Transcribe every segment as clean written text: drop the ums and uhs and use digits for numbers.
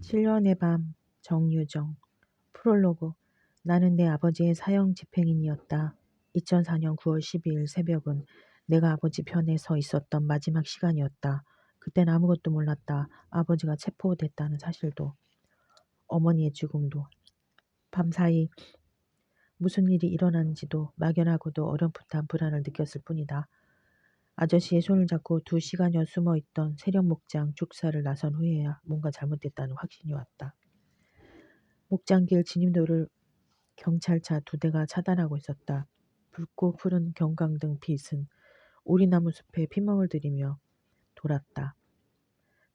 7년의 밤 정유정 프롤로그 나는 내 아버지의 사형 집행인이었다. 2004년 9월 12일 새벽은 내가 아버지 편에 서 있었던 마지막 시간이었다. 그땐 아무것도 몰랐다. 아버지가 체포됐다는 사실도 어머니의 죽음도 밤사이 무슨 일이 일어난지도 막연하고도 어렴풋한 불안을 느꼈을 뿐이다. 아저씨의 손을 잡고 2시간여 숨어있던 세련목장 축사를 나선 후에야 뭔가 잘못됐다는 확신이 왔다. 목장길 진입로를 경찰차 2대가 차단하고 있었다. 붉고 푸른 경광등 빛은 오리나무 숲에 피멍을 들이며 돌았다.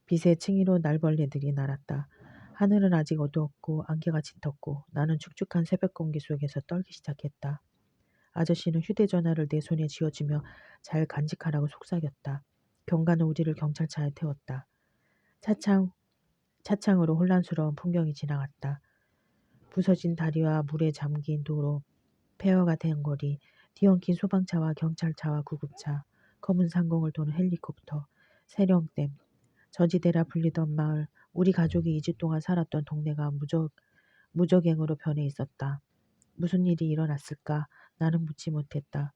빛의 층위로 날벌레들이 날았다. 하늘은 아직 어두웠고 안개가 짙었고 나는 축축한 새벽 공기 속에서 떨기 시작했다. 아저씨는 휴대전화를 내 손에 쥐어주며 잘 간직하라고 속삭였다. 경관은 우리를 경찰차에 태웠다. 차창으로 혼란스러운 풍경이 지나갔다. 부서진 다리와 물에 잠긴 도로, 폐허가 된 거리, 뒤엉킨 소방차와 경찰차와 구급차, 검은 상공을 도는 헬리콥터, 세령댐, 저지대라 불리던 마을, 우리 가족이 2주 동안 살았던 동네가 무적행으로 변해 있었다. 무슨 일이 일어났을까? 나는 묻지 못했다.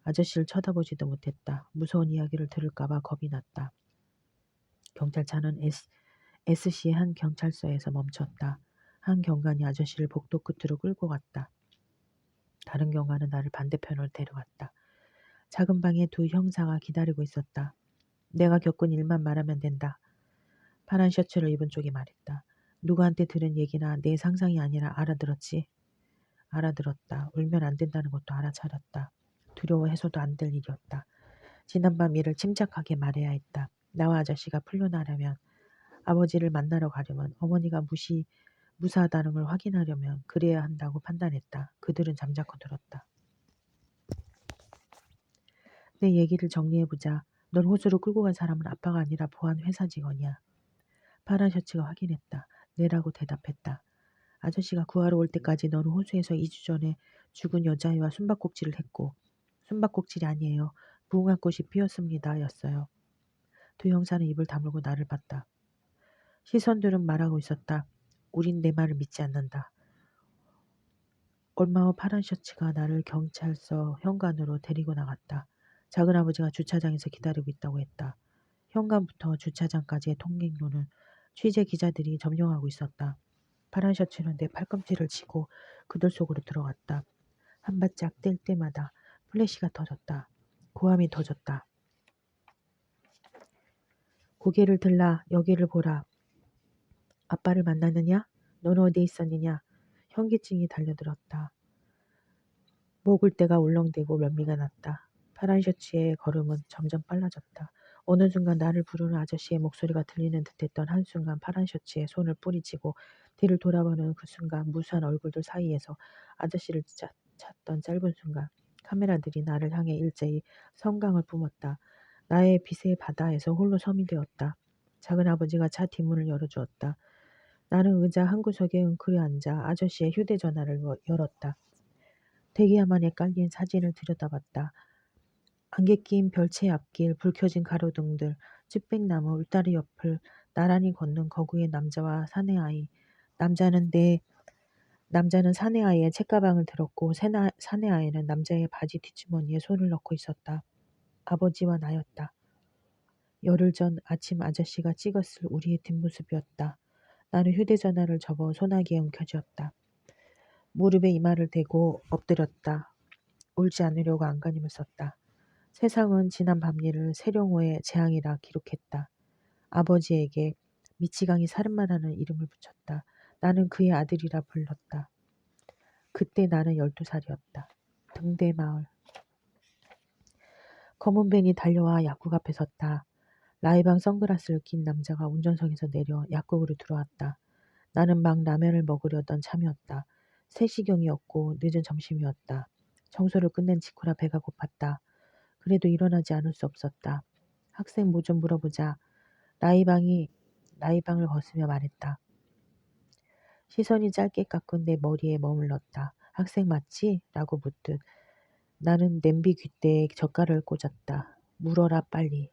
아저씨를 쳐다보지도 못했다. 무서운 이야기를 들을까봐 겁이 났다. 경찰차는 SC의 한 경찰서에서 멈췄다. 한 경관이 아저씨를 복도 끝으로 끌고 갔다. 다른 경관은 나를 반대편으로 데려갔다. 작은 방에 2 형사가 기다리고 있었다. 내가 겪은 일만 말하면 된다. 파란 셔츠를 입은 쪽이 말했다. 누구한테 들은 얘기나 내 상상이 아니라 알아들었지? 알아들었다. 울면 안 된다는 것도 알아차렸다. 두려워해서도 안 될 일이었다. 지난밤 일을 침착하게 말해야 했다. 나와 아저씨가 풀려나려면, 아버지를 만나러 가려면, 어머니가 무사하다는 걸 확인하려면 그래야 한다고 판단했다. 그들은 잠자코 들었다. 내 얘기를 정리해보자. 널 호수로 끌고 간 사람은 아빠가 아니라 보안 회사 직원이야. 파란 셔츠가 확인했다. 네라고 대답했다. 아저씨가 구하러 올 때까지 너는 호수에서 2주 전에 죽은 여자애와 숨바꼭질을 했고, 숨바꼭질이 아니에요. 무궁화꽃이 피었습니다. 였어요. 2 형사는 입을 다물고 나를 봤다. 시선들은 말하고 있었다. 우린 내 말을 믿지 않는다. 얼마 후 파란 셔츠가 나를 경찰서 현관으로 데리고 나갔다. 작은아버지가 주차장에서 기다리고 있다고 했다. 현관부터 주차장까지의 통행로는 취재 기자들이 점령하고 있었다. 파란 셔츠는 내 팔꿈치를 치고 그들 속으로 들어갔다. 한 발짝 뗄 때마다 플래시가 터졌다. 고함이 터졌다. 고개를 들라 여기를 보라. 아빠를 만났느냐? 넌 어디 있었느냐? 현기증이 달려들었다. 목을대가 울렁대고 면미가 났다. 파란 셔츠의 걸음은 점점 빨라졌다. 어느 순간 나를 부르는 아저씨의 목소리가 들리는 듯했던 한순간 파란 셔츠에 손을 뿌리치고 뒤를 돌아보는 그 순간 무수한 얼굴들 사이에서 아저씨를 찾던 짧은 순간 카메라들이 나를 향해 일제히 성광을 뿜었다. 나의 빛의 바다에서 홀로 섬이 되었다. 작은아버지가 차 뒷문을 열어주었다. 나는 의자 한 구석에 웅크려 앉아 아저씨의 휴대전화를 열었다. 대기야만에 깔린 사진을 들여다봤다. 안개 낀 별채 앞길, 불 켜진 가로등들, 칡백나무, 울타리 옆을 나란히 걷는 거구의 남자와 사내아이. 남자는 사내아이의 책가방을 들었고 사내아이는 남자의 바지 뒷주머니에 손을 넣고 있었다. 아버지와 나였다. 열흘 전 아침 아저씨가 찍었을 우리의 뒷모습이었다. 나는 휴대전화를 접어 소나기에 움켜쥐었다. 무릎에 이마를 대고 엎드렸다. 울지 않으려고 안간힘을 썼다. 세상은 지난 밤일을 세룡호의 재앙이라 기록했다. 아버지에게 미치광이 살인마라는 이름을 붙였다. 나는 그의 아들이라 불렀다. 그때 나는 12살이었다. 등대마을. 검은 밴이 달려와 약국 앞에 섰다. 라이방 선글라스를 낀 남자가 운전석에서 내려 약국으로 들어왔다. 나는 막 라면을 먹으려던 참이었다. 3시경이었고 늦은 점심이었다. 청소를 끝낸 직후라 배가 고팠다. 그래도 일어나지 않을 수 없었다. 학생 뭐 좀 물어보자. 라이방을 벗으며 말했다. 시선이 짧게 깎은 내 머리에 머물렀다. 학생 맞지? 라고 묻듯 나는 냄비 귓대에 젓갈을 꽂았다. 물어라 빨리.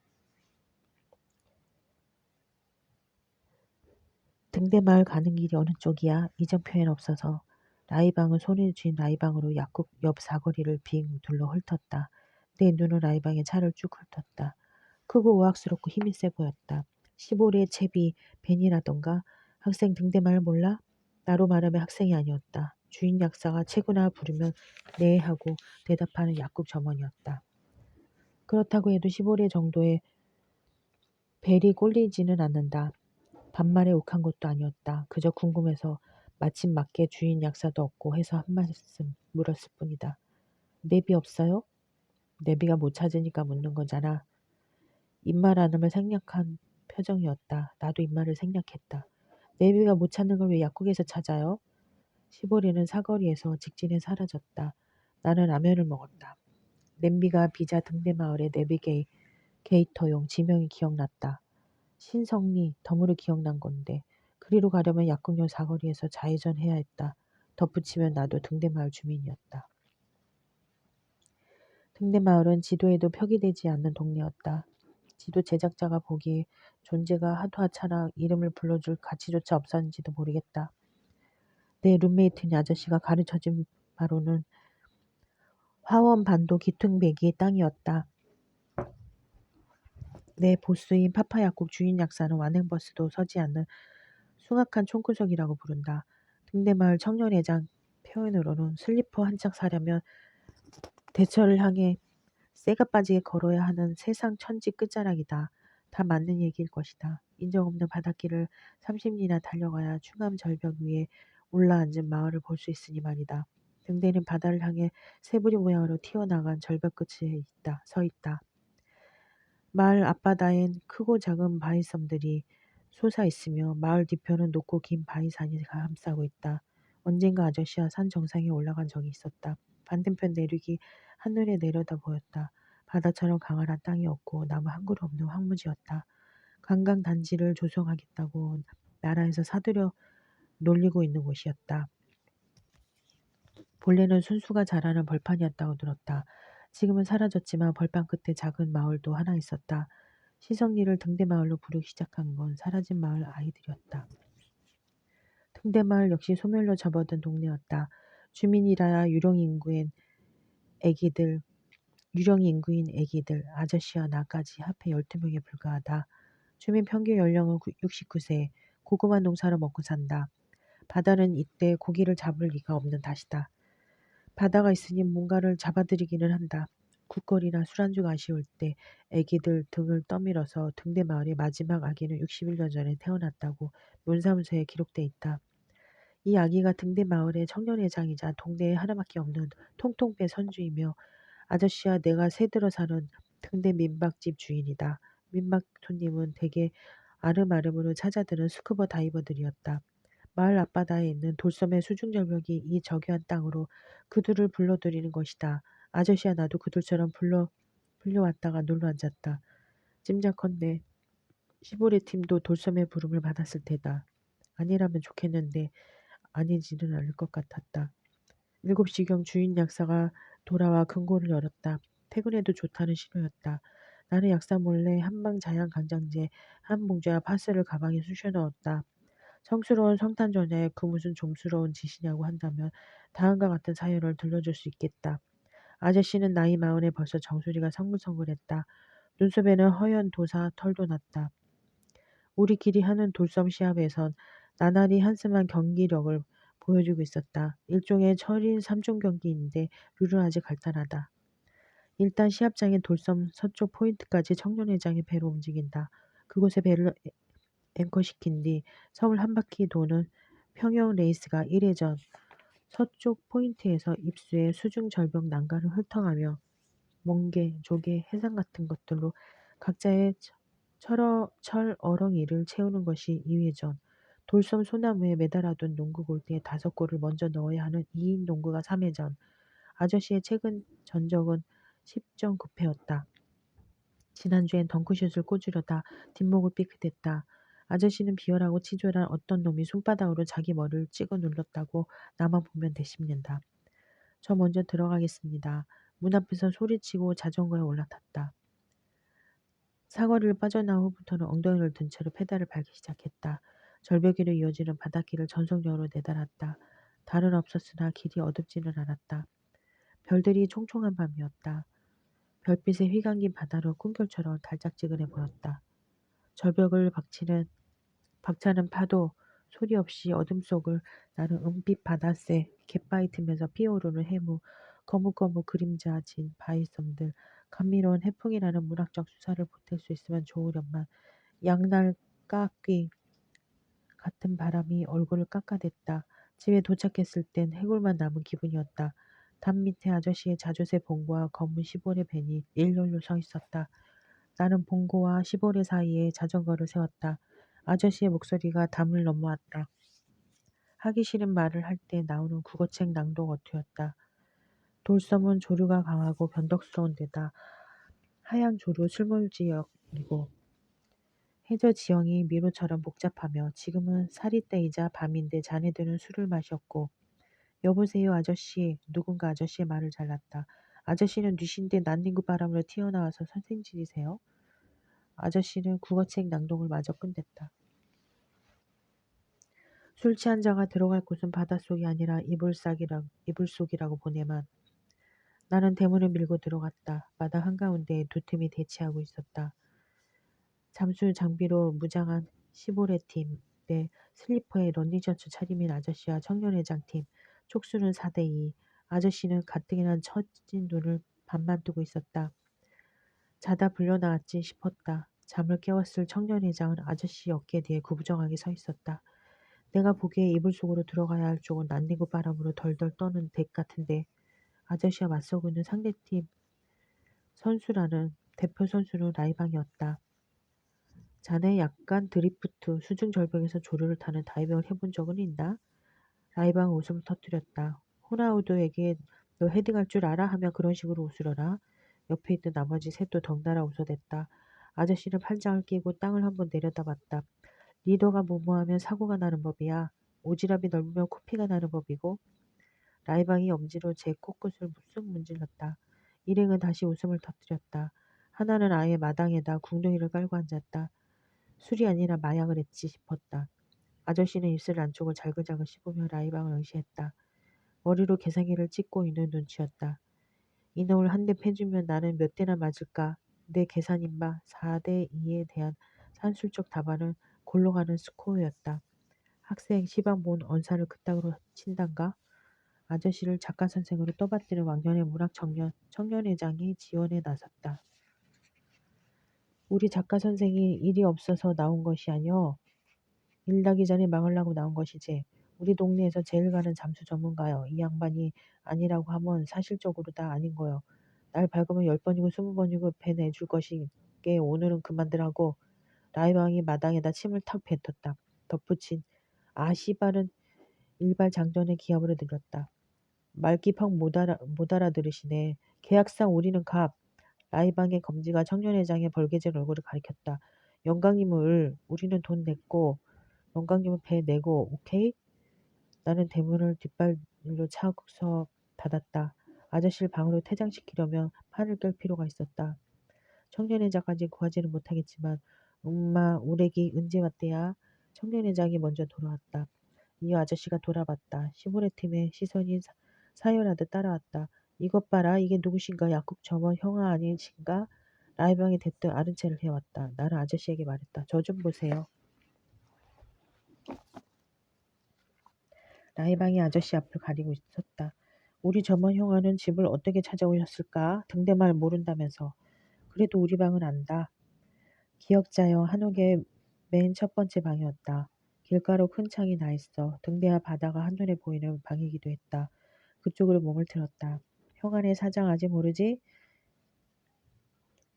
등대마을 가는 길이 어느 쪽이야? 이정표엔 없어서. 라이방은 손에 쥔 라이방으로 약국 옆 사거리를 빙 둘러 훑었다. 내 눈은 라이방의 차를 쭉 훑었다. 크고 우악스럽고 힘이 세 보였다. 15리의 채비 벤이라던가. 학생 등대마을 몰라? 나로 말하면 학생이 아니었다. 주인 약사가 채구나 부르면 네 하고 대답하는 약국 점원이었다. 그렇다고 해도 15리 정도의 벨이 꼴리지는 않는다. 반말에 욱한 것도 아니었다. 그저 궁금해서 마침 맞게 주인 약사도 없고 해서 한 말씀 물었을 뿐이다. 내비 없어요? 내비가 못 찾으니까 묻는 거잖아. 입말 안음을 생략한 표정이었다. 나도 입말을 생략했다. 내비가 못 찾는 걸 왜 약국에서 찾아요? 시보리는 사거리에서 직진해 사라졌다. 나는 라면을 먹었다. 냄비가 비자 등대마을의 내비게이터용 지명이 기억났다. 신성리 덤으로 기억난 건데 그리로 가려면 약국역 사거리에서 좌회전해야 했다. 덧붙이면 나도 등대마을 주민이었다. 등대마을은 지도에도 표기되지 않는 동네였다. 지도 제작자가 보기에 존재가 하도 하찮아 이름을 불러줄 가치조차 없었는지도 모르겠다. 내 룸메이트인 아저씨가 가르쳐준 바로는 화원반도 기퉁배기의 땅이었다. 내 보스인 파파약국 주인 약사는 완행버스도 서지 않는 숭악한 총구석이라고 부른다. 등대마을 청년회장 표현으로는 슬리퍼 한 짝 사려면 대처를 향해 쇠가 빠지게 걸어야 하는 세상 천지 끝자락이다. 다 맞는 얘기일 것이다. 인정 없는 바닷길을 30리나 달려가야 충암 절벽 위에 올라앉은 마을을 볼 수 있으니 말이다. 등대는 바다를 향해 새부리 모양으로 튀어나간 절벽 끝에 서 있다. 마을 앞바다엔 크고 작은 바위섬들이 솟아 있으며 마을 뒤편은 높고 긴 바위산이 감싸고 있다. 언젠가 아저씨와 산 정상에 올라간 적이 있었다. 반대편 내륙이 한눈에 내려다 보였다. 바다처럼 강활한 땅이 없고 나무 한 그루 없는 황무지였다. 관광단지를 조성하겠다고 나라에서 사들여 놀리고 있는 곳이었다. 본래는 순수가 자라는 벌판이었다고 들었다. 지금은 사라졌지만 벌판 끝에 작은 마을도 하나 있었다. 시성리를 등대마을로 부르기 시작한 건 사라진 마을 아이들이었다. 등대마을 역시 소멸로 접어든 동네였다. 주민이라야 유령 인구인 애기들, 아저씨와 나까지 합해 12명에 불과하다. 주민 평균 연령은 69세, 고구마 농사로 먹고 산다. 바다는 이때 고기를 잡을 리가 없는 탓이다. 바다가 있으니 뭔가를 잡아들이기는 한다. 국거리나 술안주가 아쉬울 때 애기들 등을 떠밀어서 등대마을의 마지막 아기는 61년 전에 태어났다고 문사무소에 기록돼 있다. 이 아기가 등대마을의 청년회장이자 동네에 하나밖에 없는 통통배 선주이며 아저씨와 내가 새들어 사는 등대 민박집 주인이다. 민박 손님은 대개 아름아름으로 찾아드는 스쿠버 다이버들이었다. 마을 앞바다에 있는 돌섬의 수중절벽이 이 저기한 땅으로 그들을 불러들이는 것이다. 아저씨와 나도 그들처럼 불려왔다가 눌러 앉았다. 짐작컨대 시보리 팀도 돌섬의 부름을 받았을 테다. 아니라면 좋겠는데 아니지는 않을 것 같았다. 7시경 주인 약사가 돌아와 금고를 열었다. 퇴근해도 좋다는 신호였다. 나는 약사 몰래 한방 자양 강장제 한 봉지와 파스를 가방에 쑤셔 넣었다. 성스러운 성탄전에 그 무슨 좀스러운 짓이냐고 한다면 다음과 같은 사연을 들려줄 수 있겠다. 아저씨는 나이 마흔에 벌써 정수리가 성글성글했다. 눈썹에는 허연 도사 털도 났다. 우리끼리 하는 돌섬 시합에선 나날이 한심한 경기력을 보여주고 있었다. 일종의 철인 3종 경기인데 룰은 아직 간단하다. 일단 시합장인 돌섬 서쪽 포인트까지 청년회장의 배로 움직인다. 그곳에 배를 앵커시킨 뒤 섬을 한 바퀴 도는 평영 레이스가 1회전 서쪽 포인트에서 입수해 수중 절벽 난간을 훑어가며 멍게, 조개, 해삼 같은 것들로 각자의 철 어렁이를 채우는 것이 2회전, 돌섬 소나무에 매달아둔 농구 골대에 5골을 먼저 넣어야 하는 2인 농구가 3회전, 아저씨의 최근 전적은 10.9패였다. 지난주엔 덩크슛을 꽂으려다 뒷목을 삐끗했다. 아저씨는 비열하고 치졸한 어떤 놈이 손바닥으로 자기 머리를 찍어 눌렀다고 나만 보면 되씹는다. 저 먼저 들어가겠습니다. 문 앞에서 소리치고 자전거에 올라탔다. 사거리를 빠져나온 후부터는 엉덩이를 든 채로 페달을 밟기 시작했다. 절벽으로 이어지는 바닷길을 전속력으로 내달았다. 달은 없었으나 길이 어둡지는 않았다. 별들이 총총한 밤이었다. 별빛에 휘감긴 바다로 꿈결처럼 달짝지근해 보였다. 절벽을 박차는 파도 소리 없이 어둠 속을 나는 은빛 바다새 갯바위 틈에서 피어오르는 해무 거뭇거뭇 그림자 진 바위섬들 감미로운 해풍이 나는 문학적 수사를 보탤 수 있으면 좋으련만 양날 깎기 같은 바람이 얼굴을 깎아댔다. 집에 도착했을 땐 해골만 남은 기분이었다. 담 밑에 아저씨의 자주새 봉고와 검은 시보레 벤이 일렬로 서 있었다. 나는 봉고와 시보레 사이에 자전거를 세웠다. 아저씨의 목소리가 담을 넘어왔다. 하기 싫은 말을 할 때 나오는 국어책 낭독 어투였다. 돌섬은 조류가 강하고 변덕스러운 데다 하얀 조류 술물지역이고 해저 지형이 미로처럼 복잡하며 지금은 사리때이자 밤인데 자네들은 술을 마셨고 여보세요 아저씨 누군가 아저씨의 말을 잘랐다. 아저씨는 뉘신데 난닝구 바람으로 튀어나와서 선생질이세요? 아저씨는 국어책 낭독을 마저 끝냈다. 술 취한 자가 들어갈 곳은 바닷속이 아니라 이불속이라고 보내만 나는 대문을 밀고 들어갔다. 마당 한가운데에 두 팀이 대치하고 있었다. 잠수 장비로 무장한 시보레 팀, 내 슬리퍼에 런닝셔츠 차림인 아저씨와 청년회장팀, 촉수는 4대2, 아저씨는 가뜩이 난 처진 눈을 반만 뜨고 있었다. 자다 불려나왔지 싶었다. 잠을 깨웠을 청년회장은 아저씨 어깨 뒤에 구부정하게 서 있었다. 내가 보기에 이불 속으로 들어가야 할 쪽은 난리고 바람으로 덜덜 떠는 덱 같은데 아저씨와 맞서고 있는 상대팀 선수라는 대표 선수는 라이방이었다. 자네 약간 드리프트, 수중 절벽에서 조류를 타는 다이빙을 해본 적은 있나? 라이방은 웃음을 터뜨렸다. 호나우드에게 너 헤딩할 줄 알아? 하며 그런 식으로 웃으려나? 옆에 있던 나머지 셋도 덩달아 웃어댔다. 아저씨는 팔짱을 끼고 땅을 한번 내려다봤다. 리더가 무모하면 사고가 나는 법이야. 오지랖이 넓으면 코피가 나는 법이고 라이방이 엄지로 제 코끝을 쓱 문질렀다. 일행은 다시 웃음을 터뜨렸다. 하나는 아예 마당에다 궁둥이를 깔고 앉았다. 술이 아니라 마약을 했지 싶었다. 아저씨는 입술 안쪽을 잘글잘글 씹으며 라이방을 의시했다. 머리로 계산기를 찍고 있는 눈치였다. 이놈을 한 대 패주면 나는 몇 대나 맞을까? 내 계산 임마 4대2에 대한 산술적 답안은 골로 가는 스코어였다. 학생 시방 본 언사를 그따구로 친단가? 아저씨를 작가 선생으로 떠받드는 왕년의 문학 청년회장이 지원에 나섰다. 우리 작가 선생이 일이 없어서 나온 것이 아니여. 일 나기 전에 망하려고 나온 것이지. 우리 동네에서 제일 가는 잠수 전문가요. 이 양반이 아니라고 하면 사실적으로 다 아닌 거요. 날 밝으면 10번이고 20번이고 배 내줄 것이게 오늘은 그만두라고. 라이방이 마당에다 침을 탁 뱉었다. 덧붙인 아 씨발은 일발 장전의 기합으로 들렸다. 말귀팍 못 알아들으시네. 계약상 우리는 갑. 라이방의 검지가 청년회장의 벌개질 얼굴을 가리켰다. 영광님을 우리는 돈 냈고 영광님은 배 내고 오케이? 나는 대문을 뒷발로 차고서 닫았다. 아저씨를 방으로 퇴장시키려면 판을 깰 필요가 있었다. 청년회장까지 구하지는 못하겠지만 엄마 우레기 언제 왔대야? 청년회장이 먼저 돌아왔다. 이 아저씨가 돌아봤다. 시무레팀의 시선이 사열하듯 따라왔다. 이것 봐라. 이게 누구신가? 약국 점원 형아 아니신가? 라이방이 대뜸 아른 체를 해왔다. 나는 아저씨에게 말했다. 저 좀 보세요. 라이방이 아저씨 앞을 가리고 있었다. 우리 점원 형아는 집을 어떻게 찾아오셨을까? 등대말 모른다면서. 그래도 우리 방은 안다. 기역자형 한옥의 맨 첫 번째 방이었다. 길가로 큰 창이 나 있어 등대와 바다가 한눈에 보이는 방이기도 했다. 그쪽으로 몸을 틀었다. 형아네 사장 아직 모르지?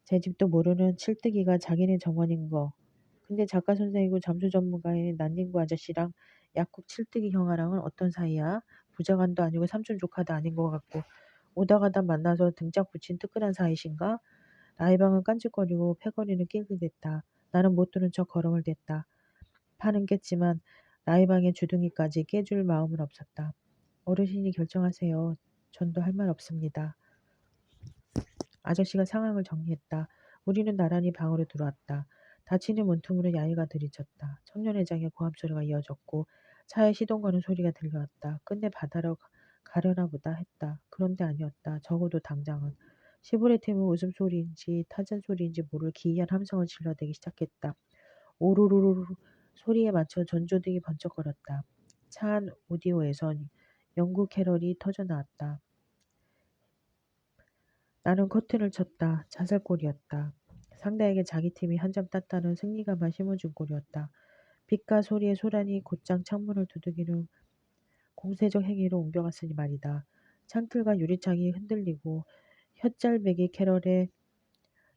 제 집도 모르는 칠뜨기가 자기네 정원인 거. 근데 작가 선생이고 잠수 전문가인 난닝구 아저씨랑 약국 칠뜨기 형아랑은 어떤 사이야? 부자간도 아니고 삼촌 조카도 아닌 것 같고 오다가다 만나서 등짝 붙인 뜨끈한 사이신가? 라이방은 깐죽거리고 패거리는 낄낄댔다. 나는 못 들은 척 걸음을 댔다. 판은 깼지만 라이방의 주둥이까지 깨줄 마음은 없었다. 어르신이 결정하세요. 전도 할 말 없습니다. 아저씨가 상황을 정리했다. 우리는 나란히 방으로 들어왔다. 닫히는 문틈으로 야유가 들이쳤다. 청년회장의 고함소리가 이어졌고 차에 시동 거는 소리가 들려왔다. 끝내 바다로 가려나 보다 했다. 그런데 아니었다. 적어도 당장은. 시보레 팀은 웃음소리인지 타잔소리인지 모를 기이한 함성을 질러대기 시작했다. 오로로로로 소리에 맞춰 전조등이 번쩍거렸다. 차 안 오디오에선 영국 캐럴이 터져나왔다. 나는 커튼을 쳤다. 자살골이었다. 상대에게 자기 팀이 한 점 땄다는 승리감만 심어준 꼴이었다. 빛과 소리의 소란이 곧장 창문을 두들기는 공세적 행위로 옮겨갔으니 말이다. 창틀과 유리창이 흔들리고 혓짤배기 캐럴의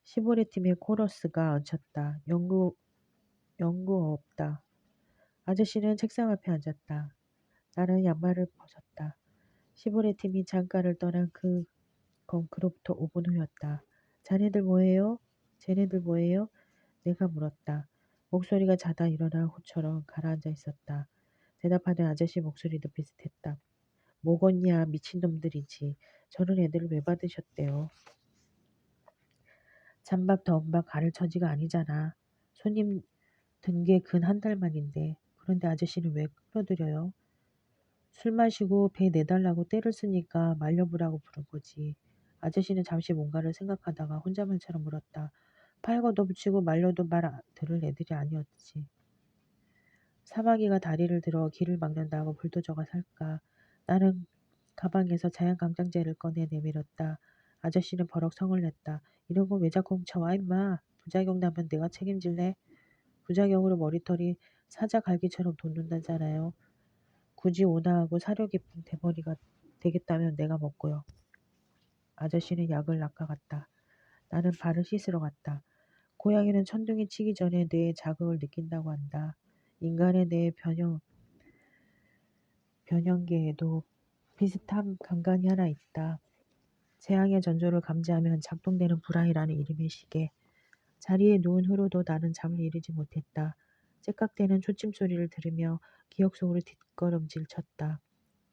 시보레 팀의 코러스가 얹혔다. 연구 없다. 아저씨는 책상 앞에 앉았다. 나는 양말을 벗었다. 시보레 팀이 창가를 떠난 그로부터 5분 후였다. 자네들 뭐해요? 쟤네들 뭐해요? 내가 물었다. 목소리가 자다 일어난 호처럼 가라앉아 있었다. 대답하는 아저씨 목소리도 비슷했다. 뭐겠냐 미친놈들이지. 저런 애들을 왜 받으셨대요? 찬밥 더운 밥 가를 처지가 아니잖아. 손님 든 게 근 한 달 만인데. 그런데 아저씨는 왜 끌어들여요? 술 마시고 배 내달라고 떼를 쓰니까 말려보라고 부른 거지. 아저씨는 잠시 뭔가를 생각하다가 혼잣말처럼 물었다. 팔고도 붙이고 말려도 들을 애들이 아니었지. 사마귀가 다리를 들어 길을 막는다고 불도저가 살까. 나는 가방에서 자연강장제를 꺼내 내밀었다. 아저씨는 버럭 성을 냈다. 이런 거 왜 자꾸 훔쳐와 임마. 부작용 나면 내가 책임질래? 부작용으로 머리털이 사자 갈기처럼 돋는다잖아요. 굳이 온화하고 사려 깊은 대머리가 되겠다면 내가 먹고요. 아저씨는 약을 낚아갔다. 나는 발을 씻으러 갔다. 고양이는 천둥이 치기 전에 뇌에 자극을 느낀다고 한다. 인간의 뇌 변형계에도 비슷한 감각이 하나 있다. 재앙의 전조를 감지하면 작동되는 불안이라는 이름의 시계. 자리에 누운 후로도 나는 잠을 이루지 못했다. 째깍대는 초침 소리를 들으며 기억 속으로 뒷걸음질 쳤다.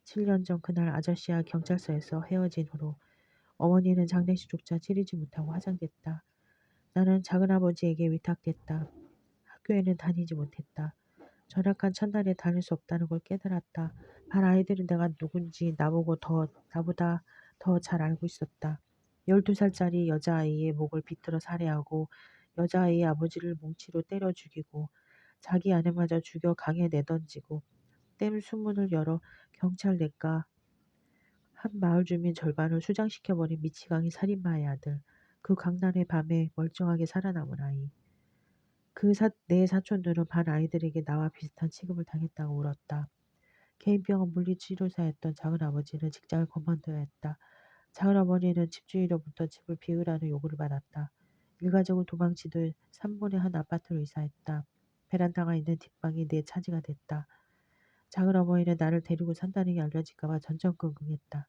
7년 전 그날 아저씨와 경찰서에서 헤어진 후로 어머니는 장례식조차 치르지 못하고 화장됐다. 나는 작은아버지에게 위탁됐다. 학교에는 다니지 못했다. 절약한 첫날에 다닐 수 없다는 걸 깨달았다. 반 아이들은 내가 누군지 나보다 더 잘 알고 있었다. 12살짜리 여자아이의 목을 비틀어 살해하고 여자아이의 아버지를 뭉치로 때려 죽이고 자기 아내마저 죽여 강에 내던지고 댐 수문을 열어 경찰 냈가 한 마을 주민 절반을 수장시켜버린 미치광이 살인마의 아들. 그 광란의 밤에 멀쩡하게 살아남은 아이. 내 사촌들은 반 아이들에게 나와 비슷한 취급을 당했다고 울었다. 개인병원 물리치료사였던 작은아버지는 직장을 그만둬야 했다. 작은어머니는 집주인으로부터 집을 비우라는 요구를 받았다. 일가족은 도망치듯 3분의 한 아파트로 이사했다. 베란다가 있는 뒷방이 내 차지가 됐다. 작은어머니는 나를 데리고 산다는 게 알려질까봐 전전긍긍했다.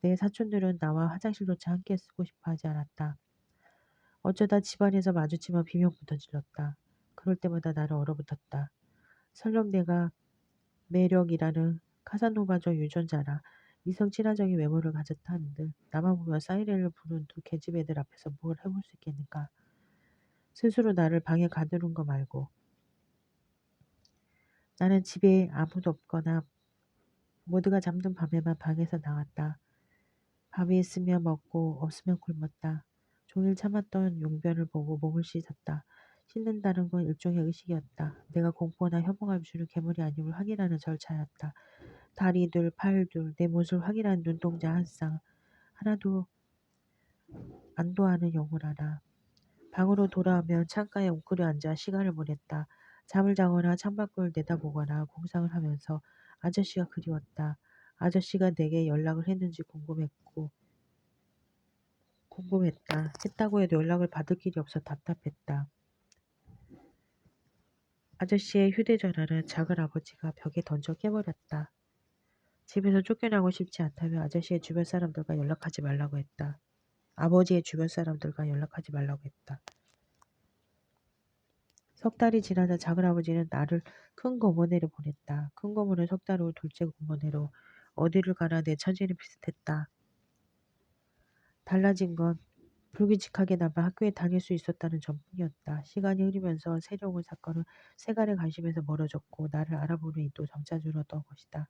내 사촌들은 나와 화장실조차 함께 쓰고 싶어 하지 않았다. 어쩌다 집안에서 마주치며 비명부터 질렀다. 그럴 때마다 나를 얼어붙었다. 설령 내가 매력이라는 카사노바적 유전자라 이성 친화적인 외모를 가졌다 한들 나만 보면 사이렌을 부는 두 계집애들 앞에서 뭘 해볼 수 있겠는가. 스스로 나를 방에 가두는 거 말고. 나는 집에 아무도 없거나 모두가 잠든 밤에만 방에서 나왔다. 밥이 있으면 먹고 없으면 굶었다. 종일 참았던 용변을 보고 몸을 씻었다. 씻는다는 건 일종의 의식이었다. 내가 공포나 혐오감을 주는 괴물이 아님을 확인하는 절차였다. 다리 둘, 팔 둘, 내 모습을 확인하는 눈동자 한 쌍. 하나도 안도하는 영혼 하나. 방으로 돌아오면 창가에 웅크려 앉아 시간을 보냈다. 잠을 자거나 창밖을 내다보거나 공상을 하면서 아저씨가 그리웠다. 아저씨가 내게 연락을 했는지 궁금했다. 했다고 해도 연락을 받을 길이 없어 답답했다. 아저씨의 휴대전화는 작은아버지가 벽에 던져 깨버렸다. 집에서 쫓겨나고 싶지 않다며 아저씨의 주변 사람들과 연락하지 말라고 했다. 아버지의 주변 사람들과 연락하지 말라고 했다. 석 달이 지나자 작은아버지는 나를 큰 고모네로 보냈다. 큰 고모는 석 달 후 둘째 고모네로. 어디를 가나 내 처지는 비슷했다. 달라진 건 불규칙하게 나마 학교에 다닐 수 있었다는 점뿐이었다. 시간이 흐르면서 세령훈 사건은 세간의 관심에서 멀어졌고 나를 알아보는 이도 점차 줄었던 것이다.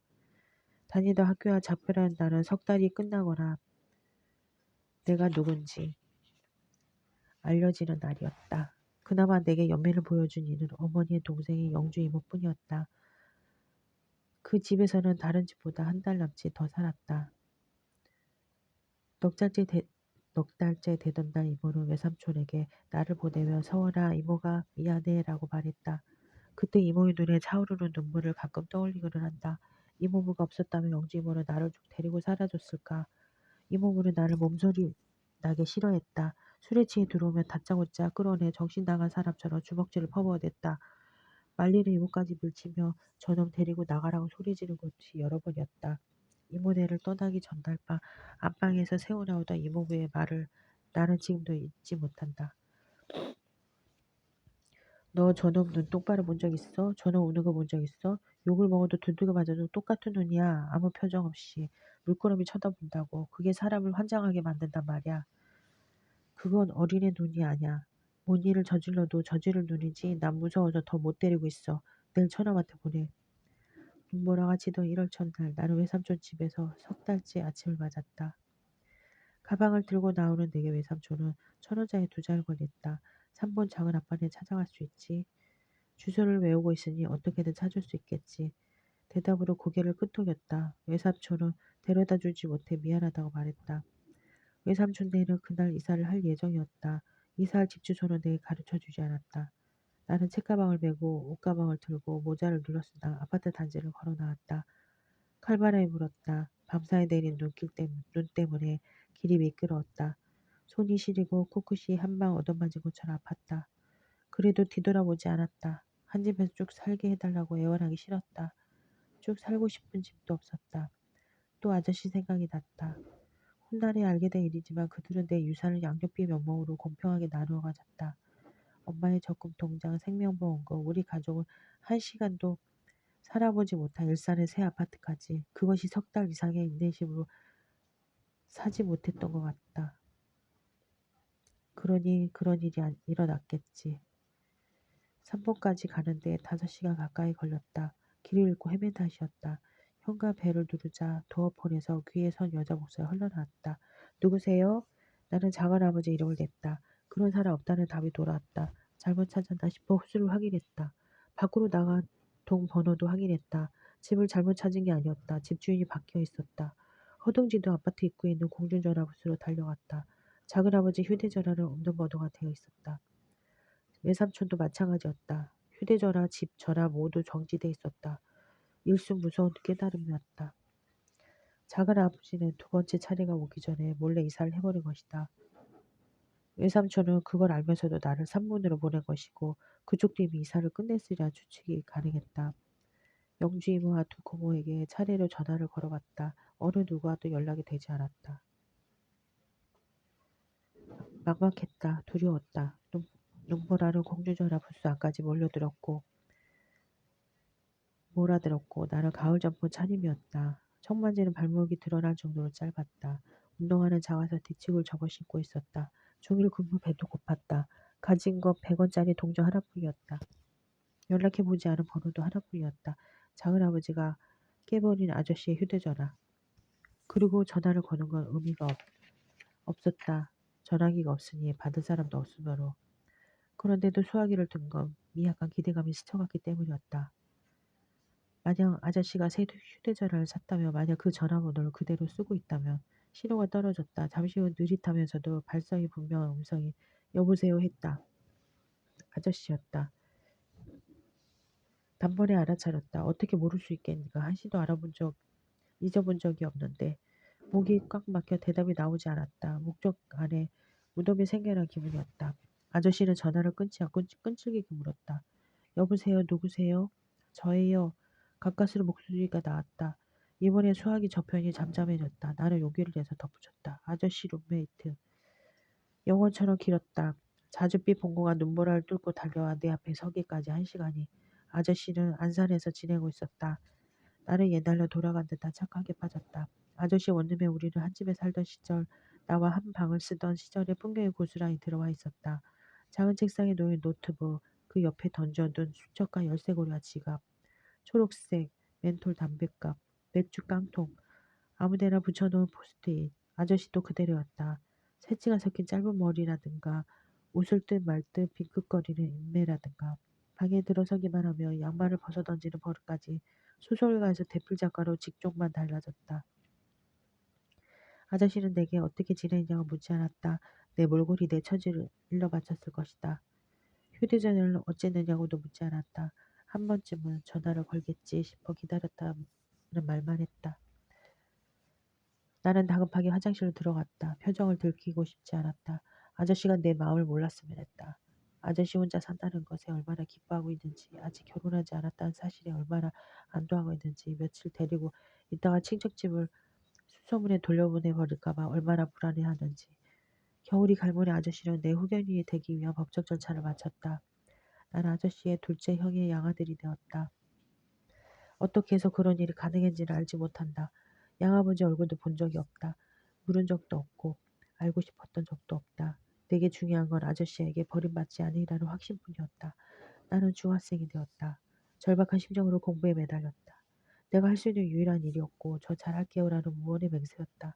다니던 학교와 작별하는 날은 석 달이 끝나거나 내가 누군지 알려지는 날이었다. 그나마 내게 연민을 보여준 이는 어머니의 동생인 영주 이모뿐이었다. 그 집에서는 다른 집보다 한 달 남짓 더 살았다. 넉 달째, 넉 달째 되던 날 이모는 외삼촌에게 나를 보내며 서원아 이모가 미안해 라고 말했다. 그때 이모의 눈에 차오르는 눈물을 가끔 떠올리기는 한다. 이모부가 없었다면 영주 이모는 나를 쭉 데리고 사라졌을까. 이모부는 나를 몸소리 나게 싫어했다. 술에 취해 들어오면 다짜고짜 끌어내 정신 나간 사람처럼 주먹질을 퍼부어댔다. 말리는 이모까지 밀치며 저놈 데리고 나가라고 소리 지른 것이 여러 번이었다. 이모네를 떠나기 전날 밤 안방에서 새어나오던 이모부의 말을 나는 지금도 잊지 못한다. 너 저놈 눈 똑바로 본 적 있어? 저놈 우는 거 본 적 있어? 욕을 먹어도 두들겨 맞아도 똑같은 눈이야. 아무 표정 없이 물끄러미 쳐다본다고. 그게 사람을 환장하게 만든단 말이야. 그건 어린애 눈이 아니야. 뭔 일을 저질러도 저지를 눈이지. 난 무서워서 더 못 때리고 있어. 내일 저놈한테 보내. 눈보라가 치던 1월 첫날 나는 외삼촌 집에서 석 달째 아침을 맞았다. 가방을 들고 나오는 내게 외삼촌은 천원짜리 2장을 건넸다. 3번 작은 아빠네 찾아갈 수 있지. 주소를 외우고 있으니 어떻게든 찾을 수 있겠지. 대답으로 고개를 끄덕였다. 외삼촌은 데려다 주지 못해 미안하다고 말했다. 외삼촌 네는 그날 이사를 할 예정이었다. 이사할 집 주소는 내게 가르쳐 주지 않았다. 나는 책가방을 메고 옷가방을 들고 모자를 눌러쓰다 아파트 단지를 걸어 나왔다. 칼바람이 불었다. 밤사이 내린 눈 때문에 길이 미끄러웠다. 손이 시리고 코끝이 한 방 얻어맞은 것처럼 아팠다. 그래도 뒤돌아보지 않았다. 한 집에서 쭉 살게 해달라고 애원하기 싫었다. 쭉 살고 싶은 집도 없었다. 또 아저씨 생각이 났다. 훗날에 알게 된 일이지만 그들은 내 유산을 양육비 명목으로 공평하게 나누어 가졌다. 엄마의 적금 통장, 생명보험금, 우리 가족은 한 시간도 살아보지 못한 일산의 새 아파트까지 그것이 석 달 이상의 인내심으로 사지 못했던 것 같다. 그러니 그런 일이 일어났겠지. 3번까지 가는데 5시간 가까이 걸렸다. 길을 잃고 헤맨 탓이었다. 현관 벨을 누르자 도어폰에서 귀에 선 여자 목소리가 흘러나왔다. 누구세요? 나는 작은아버지 이름을 냈다. 그런 사람 없다는 답이 돌아왔다. 잘못 찾았나 싶어 흡수를 확인했다. 밖으로 나간 동 번호도 확인했다. 집을 잘못 찾은 게 아니었다. 집주인이 바뀌어 있었다. 허둥지둥 아파트 입구에 있는 공중전화 부스로 달려갔다. 작은아버지 휴대전화는 없는 번호가 되어 있었다. 외삼촌도 마찬가지였다. 휴대전화, 집 전화 모두 정지돼 있었다. 일순 무서운 깨달음이었다. 작은아버지는 2번째 차례가 오기 전에 몰래 이사를 해버린 것이다. 외삼촌은 그걸 알면서도 나를 산문으로 보낸 것이고 그쪽도 이미 이사를 끝냈으리라 추측이 가능했다. 영주 이모와 두 고모에게 차례로 전화를 걸어봤다. 어느 누구와도 연락이 되지 않았다. 막막했다. 두려웠다. 눈보라는 공중전화 부스 안까지 몰아들었고 나는 가을 전분 차림이었다. 청바지는 발목이 드러날 정도로 짧았다. 운동화는 작아서 뒤치구를 접어 신고 있었다. 종일 굶어 배도 고팠다. 가진 건 100원짜리 동전 하나뿐이었다. 연락해보지 않은 번호도 하나뿐이었다. 작은아버지가 깨버린 아저씨의 휴대전화. 그리고 전화를 거는 건 의미가 없었다. 전화기가 없으니 받을 사람도 없으므로. 그런데도 수화기를 든 건 미약한 기대감이 스쳐갔기 때문이었다. 만약 아저씨가 새 휴대전화를 샀다면, 만약 그 전화번호를 그대로 쓰고 있다면, 신호가 떨어졌다. 잠시 후 느릿하면서도 발성이 분명한 음성이 여보세요 했다. 아저씨였다. 단번에 알아차렸다. 어떻게 모를 수 있겠는가. 한시도 잊어본 적이 없는데 목이 꽉 막혀 대답이 나오지 않았다. 목적 안에 무덤이 생겨난 기분이었다. 아저씨는 전화를 끊지 않고 끈질기게 물었다. 여보세요, 누구세요? 저예요. 가까스로 목소리가 나왔다. 이번에 수화기 저편이 잠잠해졌다. 나는 용기를 내서 덧붙였다. 아저씨 룸메이트. 영원처럼 길었다. 자줏빛 봉고가 눈보라를 뚫고 달려와 내 앞에 서기까지 1시간이. 아저씨는 안산에서 지내고 있었다. 나는 옛날로 돌아간 듯한 착각에 빠졌다. 아저씨 원룸에 우리는 한 집에 살던 시절 나와 한 방을 쓰던 시절의 풍경이 고스란히 들어와 있었다. 작은 책상에 놓인 노트북, 그 옆에 던져둔 수첩과 열쇠고리와 지갑, 초록색 멘톨 담뱃갑, 맥주 깡통, 아무데나 붙여놓은 포스트잇, 아저씨도 그대로였다. 새치가 섞인 짧은 머리라든가 웃을 듯 말 듯 빙긋거리는 인매라든가 방에 들어서기만 하며 양말을 벗어던지는 버릇까지 소설가에서 대필 작가로 직종만 달라졌다. 아저씨는 내게 어떻게 지내냐고 묻지 않았다. 내 몰골이 내 처지를 일러바쳤을 것이다. 휴대전화를 어쨌느냐고도 묻지 않았다. 한 번쯤은 전화를 걸겠지 싶어 기다렸다는 말만 했다. 나는 다급하게 화장실로 들어갔다. 표정을 들키고 싶지 않았다. 아저씨가 내 마음을 몰랐으면 했다. 아저씨 혼자 산다는 것에 얼마나 기뻐하고 있는지, 아직 결혼하지 않았다는 사실에 얼마나 안도하고 있는지, 며칠 데리고 있다가 친척집을 수소문에 돌려보내버릴까봐 얼마나 불안해하는지. 겨울이 갈무리 아저씨는 내 후견인이 되기 위한 법적 절차를 마쳤다. 나는 아저씨의 둘째 형의 양아들이 되었다. 어떻게 해서 그런 일이 가능한지를 알지 못한다. 양아버지 얼굴도 본 적이 없다. 물은 적도 없고 알고 싶었던 적도 없다. 내게 중요한 건 아저씨에게 버림받지 않으리라는 확신뿐이었다. 나는 중학생이 되었다. 절박한 심정으로 공부에 매달렸다. 내가 할 수 있는 유일한 일이었고 저 잘할게요라는 무언의 맹세였다.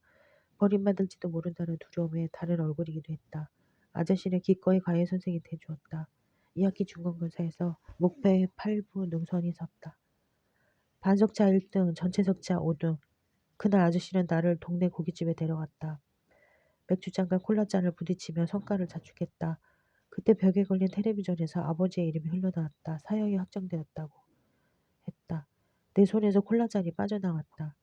버림받을지도 모른다는 두려움에 다른 얼굴이기도 했다. 아저씨는 기꺼이 과외 선생이 돼주었다. 2학기 중간고사에서 목표의 8부 능선이 섰다. 반석차 1등, 전체 석차 5등. 그날 아저씨는 나를 동네 고깃집에 데려갔다. 맥주잔과 콜라잔을 부딪히며 성과를 자축했다. 그때 벽에 걸린 텔레비전에서 아버지의 이름이 흘러나왔다. 사형이 확정되었다고 했다. 내 손에서 콜라잔이 빠져나왔다.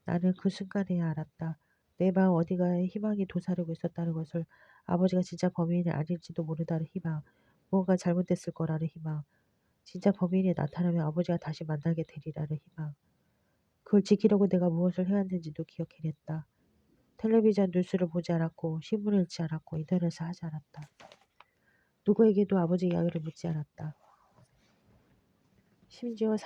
나는 그 순간에야 알았다. 내 마음 어디가에 희망이 도사리고 있었다는 것을. 아버지가 진짜 범인이 아닐지도 모른다는 희망. 무언가 잘못됐을 거라는 희망. 진짜 범인이 나타나면 아버지가 다시 만나게 되리라는 희망. 그걸 지키려고 내가 무엇을 해야 하는지도 기억해냈다. 텔레비전 뉴스를 보지 않았고 신문을 읽지 않았고 인터넷을 하지 않았다. 누구에게도 아버지 이야기를 묻지 않았다. 심지어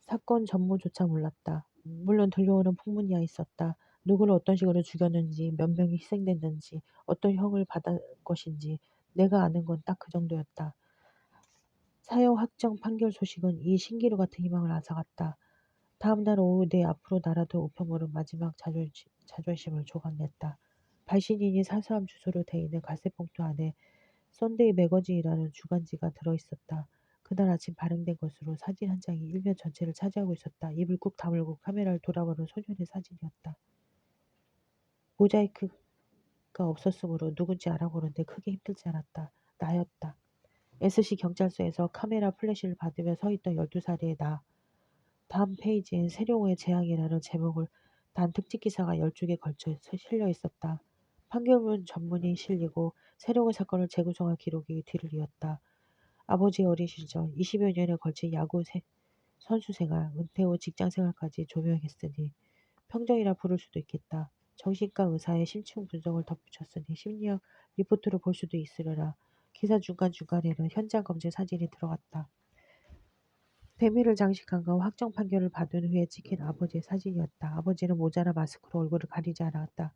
사건 전모조차 몰랐다. 물론 들려오는 풍문이야 있었다. 누구를 어떤 식으로 죽였는지, 몇 명이 희생됐는지, 어떤 형을 받을 것인지 내가 아는 건 딱 그 정도였다. 사형 확정 판결 소식은 이 신기루 같은 희망을 앗아갔다. 다음 날 오후 내 앞으로 날아들 우편물은 마지막 자존심을 조각냈다. 발신인이 사서함 주소로 돼 있는 갈색 봉투 안에 썬데이 매거진이라는 주간지가 들어있었다. 그날 아침 발행된 것으로 사진 한 장이 일면 전체를 차지하고 있었다. 입을 꾹 다물고 카메라를 돌아보는 소년의 사진이었다. 모자이크가 없었으므로 누군지 알아보는데 크게 힘들지 않았다. 나였다. SC 경찰서에서 카메라 플래시를 받으며 서 있던 12살의 나. 다음 페이지엔 세룡의 재앙이라는 제목을 단 특집 기사가 12개 걸쳐 실려 있었다. 판결문 전문이 실리고 세룡의 사건을 재구성한 기록이 뒤를 이었다. 아버지의 어린 시절, 20여 년에 걸친 선수 생활, 은퇴 후 직장 생활까지 조명했으니 평정이라 부를 수도 있겠다. 정신과 의사의 심층 분석을 덧붙였으니 심리학 리포트를 볼 수도 있으려나. 기사 중간중간에는 현장 검증 사진이 들어갔다. 대미를 장식한 건 확정 판결을 받은 후에 찍힌 아버지의 사진이었다. 아버지는 모자나 마스크로 얼굴을 가리지 않았다.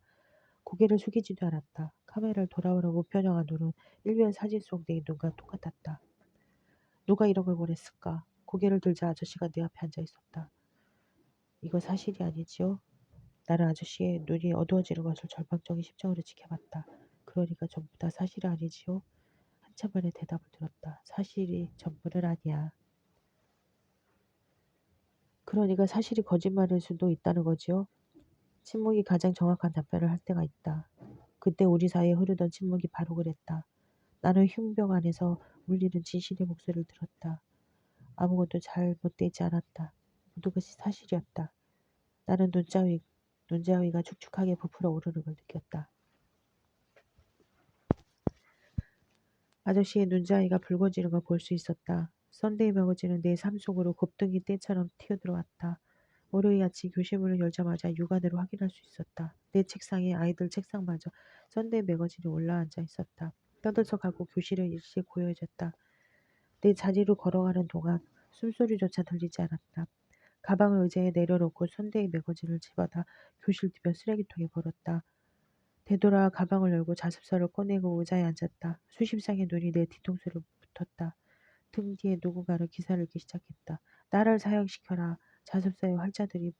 고개를 숙이지도 않았다. 카메라를 돌아오는 무표정한 눈은 일면 사진 속 내 눈과 똑같았다. 누가 이런 걸 보냈을까? 고개를 들자 아저씨가 내 앞에 앉아 있었다. 이거 사실이 아니지요? 나는 아저씨의 눈이 어두워지는 것을 절망적인 심정으로 지켜봤다. 그러니까 전부 다 사실이 아니지요? 한참 만에 대답을 들었다. 사실이 전부는 아니야. 그러니까 사실이 거짓말일 수도 있다는 거지요? 침묵이 가장 정확한 답변을 할 때가 있다. 그때 우리 사이에 흐르던 침묵이 바로 그랬다. 나는 흉병 안에서 울리는 진실의 목소리를 들었다. 아무것도 잘못되지 않았다. 모두 것이 사실이었다. 나는 눈자위가 축축하게 부풀어 오르는 걸 느꼈다. 아저씨의 눈자위가 붉어지는 걸 볼 수 있었다. 썬데이 매거진은 내 삶 속으로 곱등이 떼처럼 튀어들어왔다. 월요일 아침 교실문을 열자마자 육안으로 확인할 수 있었다. 내 책상에 아이들 책상마저 썬데이 매거진이 올라앉아 있었다. 떠들썩하고 교실은 일시 고요해졌다. 내 자리로 걸어가는 동안 숨소리조차 들리지 않았다. 가방을 의자에 내려놓고 썬데이 매거진을 집어다 교실 뒤편 쓰레기통에 버렸다. 되돌아 가방을 열고 자습서를 꺼내고 의자에 앉았다. 수십 쌍의 눈이 내 뒤통수를 붙었다. 등 뒤에 누군가를 기사를 읽기 시작했다. 나를 사형시켜라. 자습서의 활자들이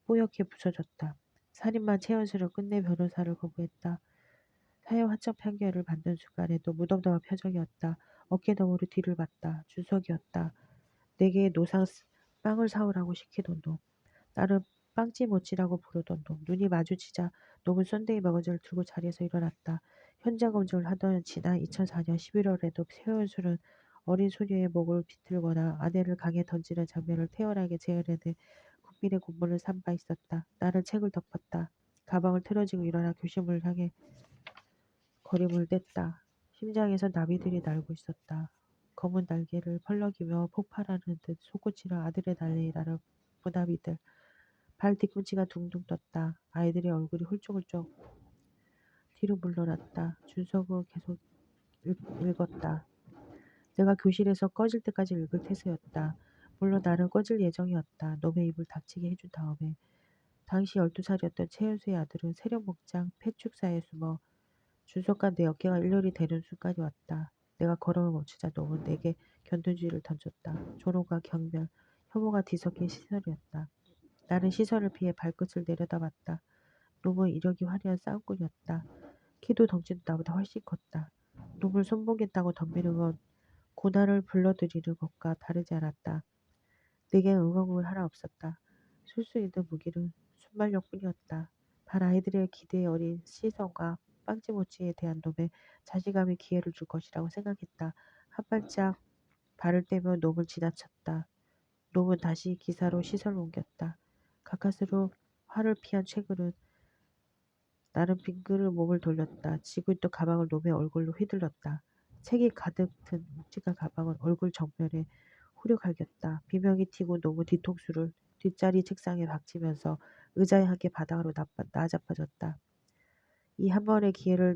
뽀얗게 부서졌다. 살인마 최연수를 끝내 변호사를 거부했다. 사형 확정 판결을 받는 순간에도 무덤덤한 표정이었다. 어깨너머로 뒤를 봤다. 준석이었다. 내게 노상 빵을 사오라고 시키던 놈. 나를 빵집 모찌라고 부르던 놈. 눈이 마주치자 놈은 썬데이 머거지를 들고 자리에서 일어났다. 현장 검증을 하던 지난 2004년 11월에도 최연수는 어린 소녀의 목을 비틀거나 아내를 강에 던지는 장면을 태연하게 재현해내 국민의 공분을 산 바 있었다. 나는 책을 덮었다. 가방을 틀어지고 일어나 교실문을 향해 걸음을 뗐다. 심장에서 나비들이 날고 있었다. 검은 날개를 펄럭이며 폭발하는 듯 솟구치는 아들의 달리라는 무나비들. 발 뒤꿈치가 둥둥 떴다. 아이들의 얼굴이 훌쩍훌쩍 뒤로 물러났다. 준석은 계속 읽었다. 내가 교실에서 꺼질 때까지 읽을 태세였다. 물론 나는 꺼질 예정이었다. 놈의 입을 닥치게 해준 다음에. 당시 12살이었던 최은수의 아들은 세력목장 폐축사에 숨어 준석과 내 어깨가 일렬이 되는 순간이 왔다. 내가 걸음을 멈추자 놈은 내게 견둔주의를 던졌다. 조롱과 경멸, 혐오가 뒤섞인 시선이었다. 나는 시선을 피해 발끝을 내려다봤다. 놈은 이력이 화려한 싸움꾼이었다. 키도 덩치도 나보다 훨씬 컸다. 놈을 손보겠다고 덤비는 건 고난을 불러들이는 것과 다르지 않았다. 내겐 응어국은 하나 없었다. 쓸 수 있는 무기는 순발력뿐이었다. 반 아이들의 기대에 어린 시선과 빵지모치에 대한 놈의 자신감이 기회를 줄 것이라고 생각했다. 한 발짝 발을 떼며 놈을 지나쳤다. 놈은 다시 기사로 시선을 옮겼다. 가까스로 화를 피한 최근은 나는 빙그르 몸을 돌렸다. 쥐고 있던 가방을 놈의 얼굴로 휘둘렀다. 책이 가득 든 묵직한 가방은 얼굴 정면에 후려 갈겼다. 비명이 튀고 놈의 뒤통수를 뒷자리 책상에 박치면서 의자에 함께 바닥으로 나자빠졌다. 이 한 번의 기회를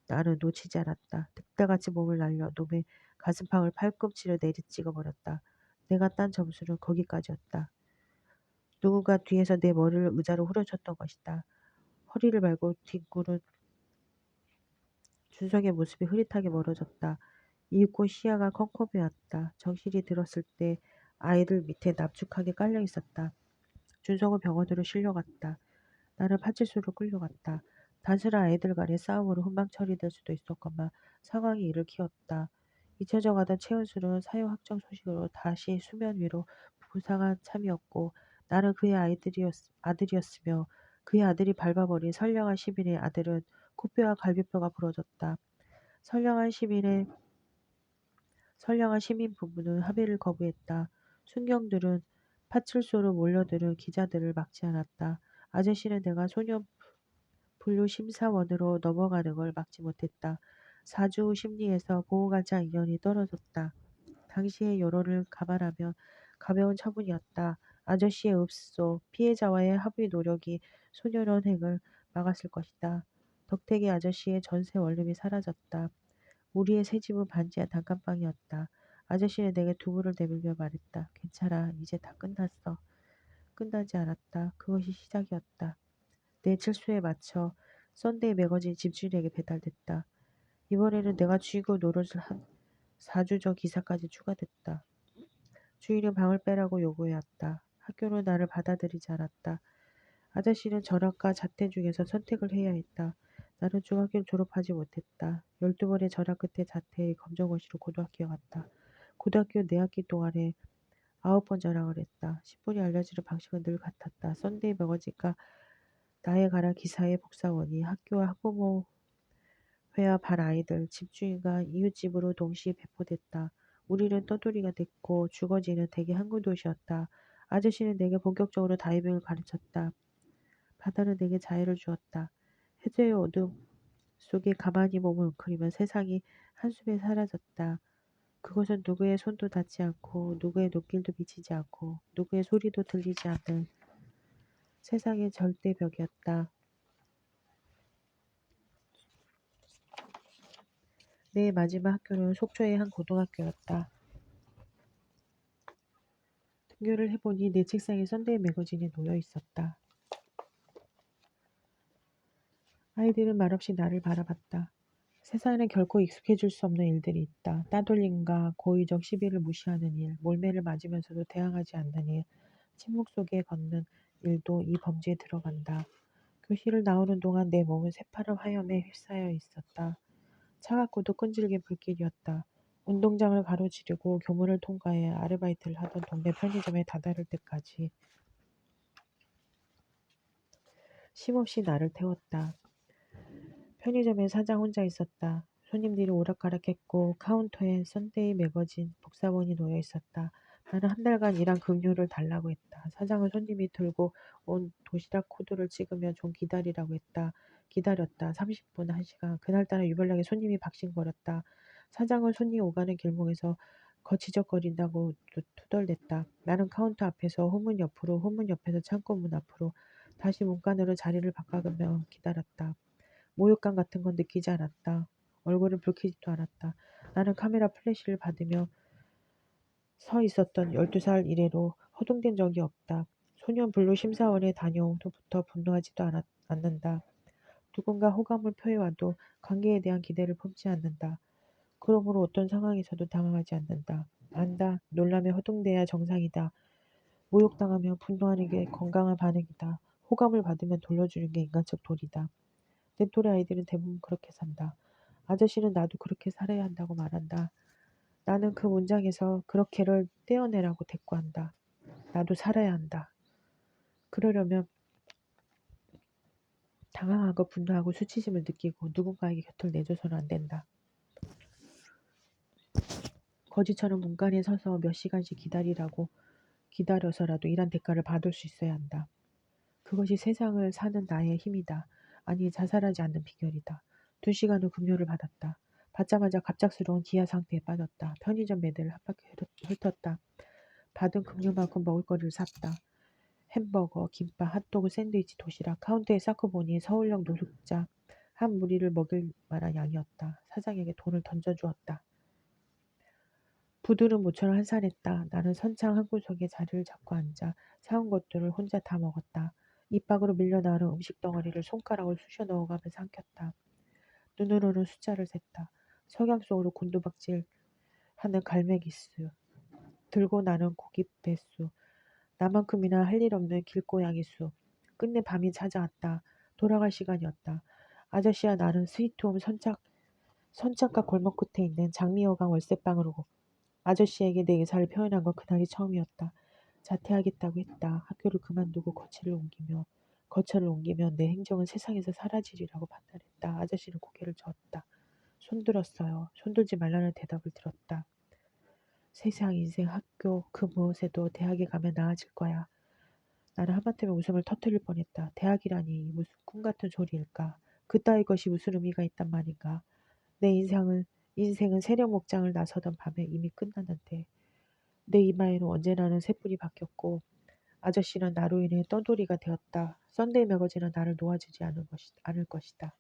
나는 놓치지 않았다. 득달같이 몸을 날려 놈의 가슴팍을 팔꿈치로 내리찍어버렸다. 내가 딴 점수는 거기까지였다. 누군가 뒤에서 내 머리를 의자로 후려쳤던 것이다. 허리를 말고 뒹구른 준석의 모습이 흐릿하게 멀어졌다. 이윽고 시야가 컴컴해왔다. 정신이 들었을 때 아이들 밑에 납축하게 깔려 있었다. 준석은 병원으로 실려갔다. 나는 파출소로 끌려갔다. 단순한 아이들 간의 싸움으로 훈방 처리될 수도 있었건만 상황이 이를 키웠다. 잊혀져 가던 최은수는 사형 확정 소식으로 다시 수면 위로 부상한 참이었고 나는 그의 아들이었으며 그의 아들이 밟아버린 선량한 시민의 아들은 코뼈와 갈비뼈가 부러졌다. 선량한 시민 부부는 합의를 거부했다. 순경들은 파출소로 몰려드는 기자들을 막지 않았다. 아저씨는 내가 소년 분류심사원으로 넘어가는 걸 막지 못했다. 사주 심리에서 보호관찰 인연이 떨어졌다. 당시의 여론을 감안하면 가벼운 처분이었다. 아저씨의 읍소, 피해자와의 합의 노력이 소년 언행을 막았을 것이다. 덕택이 아저씨의 전세 원룸이 사라졌다. 우리의 새 집은 반지하 단칸방이었다. 아저씨는 내게 두부를 내밀며 말했다. 괜찮아. 이제 다 끝났어. 끝나지 않았다. 그것이 시작이었다. 내 칠수에 맞춰 썬데이 매거진 집주인에게 배달됐다. 이번에는 내가 주인공 노릇을 한 4주저 기사까지 추가됐다. 주인은 방을 빼라고 요구해왔다. 학교는 나를 받아들이지 않았다. 아저씨는 전학과 자퇴 중에서 선택을 해야 했다. 나는 중학교를 졸업하지 못했다. 12번의 전학 끝에 자퇴해 검정고시로 고등학교에 갔다. 고등학교 4학기 동안에 9번 전학을 했다. 10분이 알려지는 방식은 늘 같았다. 썬데이 매거진과 나에 관한 기사의 복사원이 학교와 학부모 회와 반 아이들, 집주인과 이웃집으로 동시에 배포됐다. 우리는 떠돌이가 됐고 주거지는 대개 항구 도시였다. 아저씨는 내게 본격적으로 다이빙을 가르쳤다. 바다는 내게 자유를 주었다. 해저의 어둠 속에 가만히 몸을 웅크리면 세상이 한숨에 사라졌다. 그것은 누구의 손도 닿지 않고 누구의 눈길도 비치지 않고 누구의 소리도 들리지 않는 세상의 절대벽이었다. 내 마지막 학교는 속초의 한 고등학교였다. 등교를 해보니 내 책상에 썬데이 매거진이 놓여 있었다. 아이들은 말없이 나를 바라봤다. 세상에는 결코 익숙해질 수 없는 일들이 있다. 따돌림과 고의적 시비를 무시하는 일, 몰매를 맞으면서도 대항하지 않는 일, 침묵 속에 걷는 일도 이 범죄에 들어간다. 교실을 나오는 동안 내 몸은 새파란 화염에 휩싸여 있었다. 차갑고도 끈질긴 불길이었다. 운동장을 가로지르고 교문을 통과해 아르바이트를 하던 동네 편의점에 다다를 때까지 쉼없이 나를 태웠다. 편의점에 사장 혼자 있었다. 손님들이 오락가락했고 카운터에 썬데이 매거진 복사본이 놓여 있었다. 나는 한 달간 일한 급료를 달라고 했다. 사장은 손님이 들고 온 도시락 코드를 찍으며 좀 기다리라고 했다. 기다렸다. 30분, 1시간. 그날따라 유별나게 손님이 박싱거렸다. 사장은 손님 오가는 길목에서 거치적거린다고 투덜댔다. 나는 카운터 앞에서 후문 옆으로, 후문 옆에서 창고 문 앞으로, 다시 문간으로 자리를 바꿔가며 기다렸다. 모욕감 같은 건 느끼지 않았다. 얼굴을 붉히지도 않았다. 나는 카메라 플래시를 받으며 서 있었던 12살 이래로 허둥댄 적이 없다. 소년 블루 심사원에 다녀온 후부터 분노하지도 않는다. 누군가 호감을 표해와도 관계에 대한 기대를 품지 않는다. 그러므로 어떤 상황에서도 당황하지 않는다. 안다. 놀라며 허둥대야 정상이다. 모욕당하며 분노하는 게 건강한 반응이다. 호감을 받으면 돌려주는 게 인간적 도리다. 내 또래 아이들은 대부분 그렇게 산다. 아저씨는 나도 그렇게 살아야 한다고 말한다. 나는 그 문장에서 그렇게를 떼어내라고 대꾸한다. 나도 살아야 한다. 그러려면 당황하고 분노하고 수치심을 느끼고 누군가에게 곁을 내줘서는 안 된다. 거지처럼 문간에 서서 몇 시간씩 기다려서라도 일한 대가를 받을 수 있어야 한다. 그것이 세상을 사는 나의 힘이다. 아니 자살하지 않는 비결이다. 2시간 후 급료를 받았다. 받자마자 갑작스러운 기아 상태에 빠졌다. 편의점 매대를 한 바퀴 훑었다. 받은 급료만큼 먹을거리를 샀다. 햄버거, 김밥, 핫도그, 샌드위치, 도시락, 카운터에 쌓고 보니 서울역 노숙자 한 무리를 먹일 만한 양이었다. 사장에게 돈을 던져주었다. 부두는 모처럼 한산했다. 나는 선창 한 구석에 자리를 잡고 앉아 사온 것들을 혼자 다 먹었다. 입 밖으로 밀려나오는 음식 덩어리를 손가락을 쑤셔 넣어가며 삼켰다. 눈으로는 숫자를 셌다. 석양 속으로 곤두박질 하는 갈매기수, 들고 나는 고기 배수, 나만큼이나 할 일 없는 길고양이 수. 끝내 밤이 찾아왔다. 돌아갈 시간이었다. 아저씨와 나는 스위트홈 선착가 골목 끝에 있는 장미여관 월세방으로 아저씨에게 내 의사를 표현한 건 그날이 처음이었다. 자퇴하겠다고 했다. 학교를 그만두고 거처를 옮기면 내 행적은 세상에서 사라지리라고 판단했다. 아저씨는 고개를 저었다. 손들었어요. 손들지 말라는 대답을 들었다. 세상, 인생, 학교, 그 무엇에도 대학에 가면 나아질 거야. 나는 하마터면 웃음을 터뜨릴 뻔했다. 대학이라니 무슨 꿈 같은 소리일까. 그따위 것이 무슨 의미가 있단 말인가. 내 인생은 세력 목장을 나서던 밤에 이미 끝났는데 내 이마에는 언제나는 새뿔이 박혔고 아저씨는 나로 인해 떠돌이가 되었다. 썬데이 매거진은 나를 놓아주지 않을 것이다.